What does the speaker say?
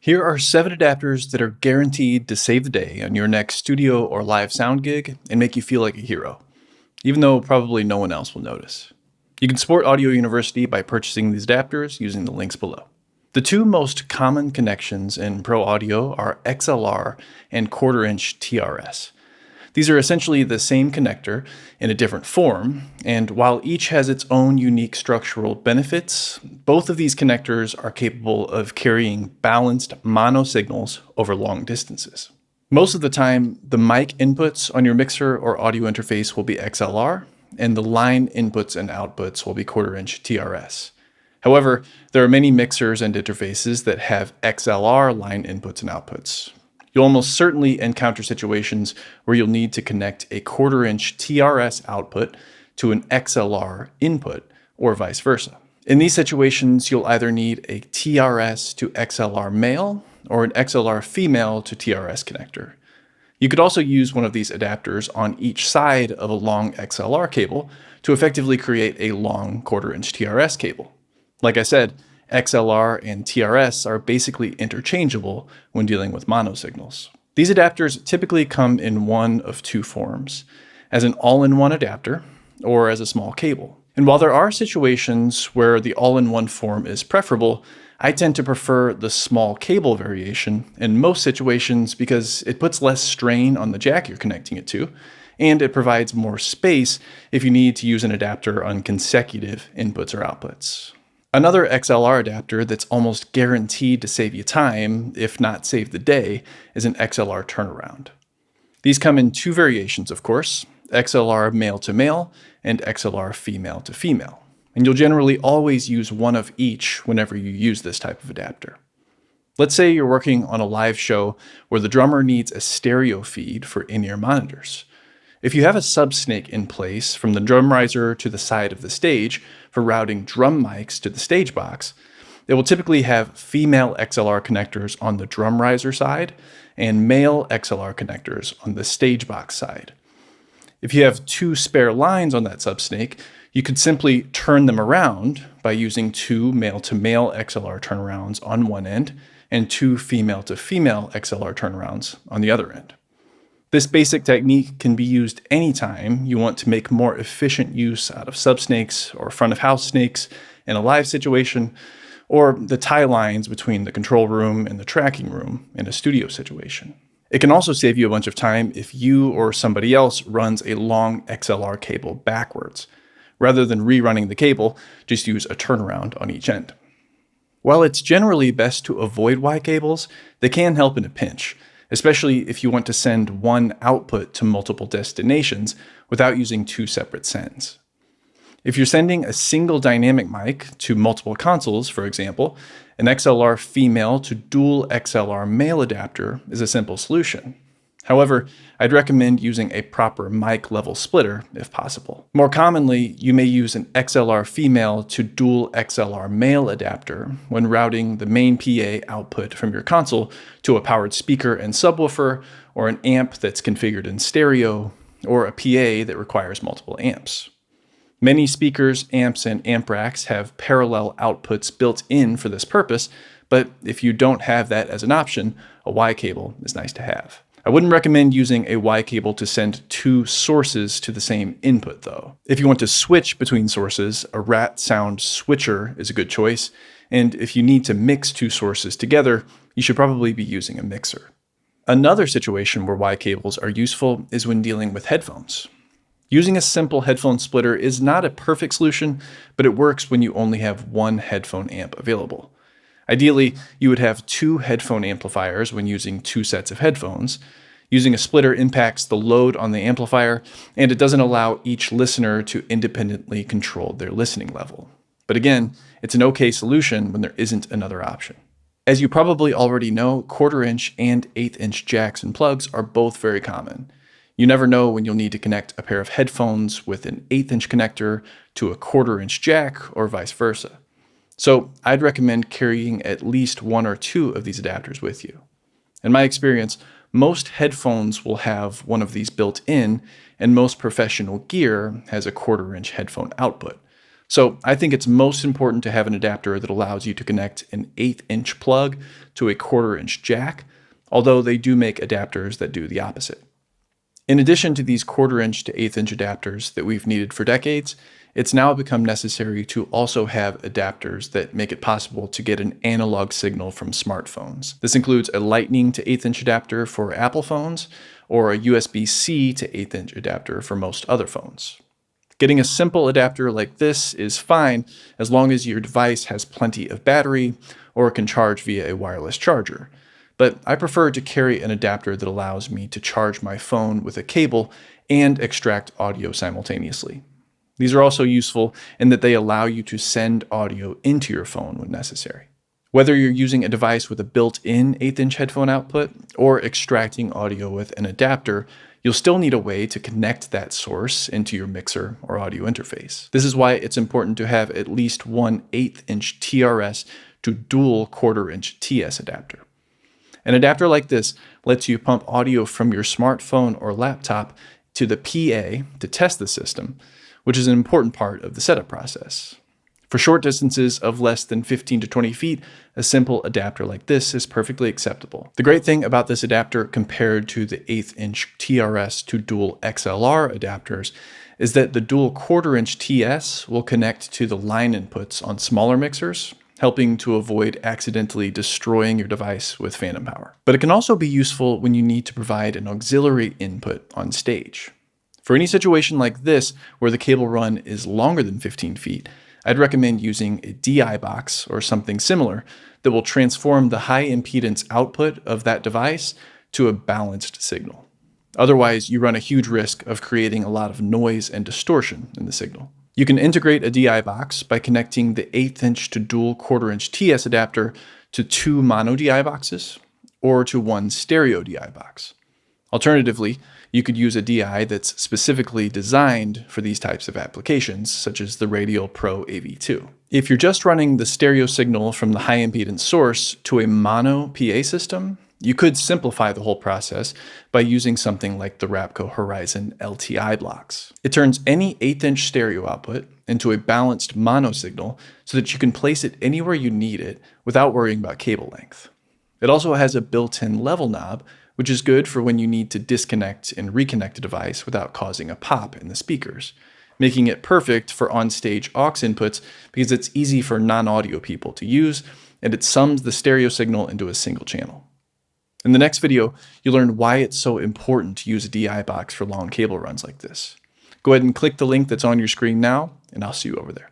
Here are 7 adapters that are guaranteed to save the day on your next studio or live sound gig and make you feel like a hero, even though probably no one else will notice. You can support Audio University by purchasing these adapters using the links below. The two most common connections in pro audio are XLR and quarter-inch TRS. These are essentially the same connector in a different form, and while each has its own unique structural benefits, both of these connectors are capable of carrying balanced mono signals over long distances. Most of the time, the mic inputs on your mixer or audio interface will be XLR, and the line inputs and outputs will be quarter-inch TRS. However, there are many mixers and interfaces that have XLR line inputs and outputs. You'll almost certainly encounter situations where you'll need to connect a quarter-inch TRS output to an XLR input, or vice versa. In these situations, you'll either need a TRS to XLR male or an XLR female to TRS connector. You could also use one of these adapters on each side of a long XLR cable to effectively create a long quarter-inch TRS cable. Like I said, XLR and TRS are basically interchangeable when dealing with mono signals. These adapters typically come in one of two forms, as an all-in-one adapter or as a small cable. And while there are situations where the all-in-one form is preferable, I tend to prefer the small cable variation in most situations because it puts less strain on the jack you're connecting it to, and it provides more space if you need to use an adapter on consecutive inputs or outputs. Another XLR adapter that's almost guaranteed to save you time, if not save the day, is an XLR turnaround. These come in two variations, of course, XLR male to male and XLR female to female. And you'll generally always use one of each whenever you use this type of adapter. Let's say you're working on a live show where the drummer needs a stereo feed for in-ear monitors. If you have a subsnake in place from the drum riser to the side of the stage for routing drum mics to the stage box, it will typically have female XLR connectors on the drum riser side and male XLR connectors on the stage box side. If you have two spare lines on that subsnake, you could simply turn them around by using two male-to-male XLR turnarounds on one end and two female-to-female XLR turnarounds on the other end. This basic technique can be used anytime you want to make more efficient use out of subsnakes or front-of-house snakes in a live situation, or the tie lines between the control room and the tracking room in a studio situation. It can also save you a bunch of time if you or somebody else runs a long XLR cable backwards. Rather than rerunning the cable, just use a turnaround on each end. While it's generally best to avoid Y cables, they can help in a pinch, especially if you want to send one output to multiple destinations without using two separate sends. If you're sending a single dynamic mic to multiple consoles, for example, an XLR female to dual XLR male adapter is a simple solution. However, I'd recommend using a proper mic level splitter if possible. More commonly, you may use an XLR female to dual XLR male adapter when routing the main PA output from your console to a powered speaker and subwoofer, or an amp that's configured in stereo, or a PA that requires multiple amps. Many speakers, amps, and amp racks have parallel outputs built in for this purpose, but if you don't have that as an option, a Y cable is nice to have. I wouldn't recommend using a Y cable to send two sources to the same input though. If you want to switch between sources, a rat sound switcher is a good choice, and if you need to mix two sources together, you should probably be using a mixer. Another situation where Y cables are useful is when dealing with headphones. Using a simple headphone splitter is not a perfect solution, but it works when you only have one headphone amp available. Ideally, you would have two headphone amplifiers when using two sets of headphones. Using a splitter impacts the load on the amplifier, and it doesn't allow each listener to independently control their listening level. But again, it's an okay solution when there isn't another option. As you probably already know, quarter-inch and eighth-inch jacks and plugs are both very common. You never know when you'll need to connect a pair of headphones with an eighth-inch connector to a quarter-inch jack or vice versa. So I'd recommend carrying at least one or two of these adapters with you. In my experience, most headphones will have one of these built in, and most professional gear has a quarter-inch headphone output. So I think it's most important to have an adapter that allows you to connect an 1/8" plug to a 1/4" jack, although they do make adapters that do the opposite. In addition to these 1/4" to 1/8" adapters that we've needed for decades, it's now become necessary to also have adapters that make it possible to get an analog signal from smartphones. This includes a Lightning to 1/8" adapter for Apple phones, or a USB-C to 1/8" adapter for most other phones. Getting a simple adapter like this is fine as long as your device has plenty of battery or can charge via a wireless charger. But I prefer to carry an adapter that allows me to charge my phone with a cable and extract audio simultaneously. These are also useful in that they allow you to send audio into your phone when necessary. Whether you're using a device with a built-in 1/8" headphone output or extracting audio with an adapter, you'll still need a way to connect that source into your mixer or audio interface. This is why it's important to have at least one 1/8" TRS to dual 1/4" TS adapter. An adapter like this lets you pump audio from your smartphone or laptop to the PA to test the system, which is an important part of the setup process. For short distances of less than 15 to 20 feet, a simple adapter like this is perfectly acceptable. The great thing about this adapter compared to the 1/8" TRS to dual XLR adapters is that the dual 1/4" TS will connect to the line inputs on smaller mixers, helping to avoid accidentally destroying your device with phantom power. But it can also be useful when you need to provide an auxiliary input on stage. For any situation like this, where the cable run is longer than 15 feet, I'd recommend using a DI box or something similar that will transform the high impedance output of that device to a balanced signal. Otherwise, you run a huge risk of creating a lot of noise and distortion in the signal. You can integrate a DI box by connecting the 1/8" to dual 1/4" TS adapter to 2 mono DI boxes or to 1 stereo DI box. Alternatively, you could use a DI that's specifically designed for these types of applications, such as the Radial Pro AV2. If you're just running the stereo signal from the high impedance source to a mono PA system, you could simplify the whole process by using something like the Rapco Horizon LTI blocks. It turns any 1/8" stereo output into a balanced mono signal so that you can place it anywhere you need it without worrying about cable length. It also has a built-in level knob, which is good for when you need to disconnect and reconnect a device without causing a pop in the speakers, making it perfect for on-stage aux inputs because it's easy for non-audio people to use, and it sums the stereo signal into a single channel. In the next video, you'll learn why it's so important to use a DI box for long cable runs like this. Go ahead and click the link that's on your screen now, and I'll see you over there.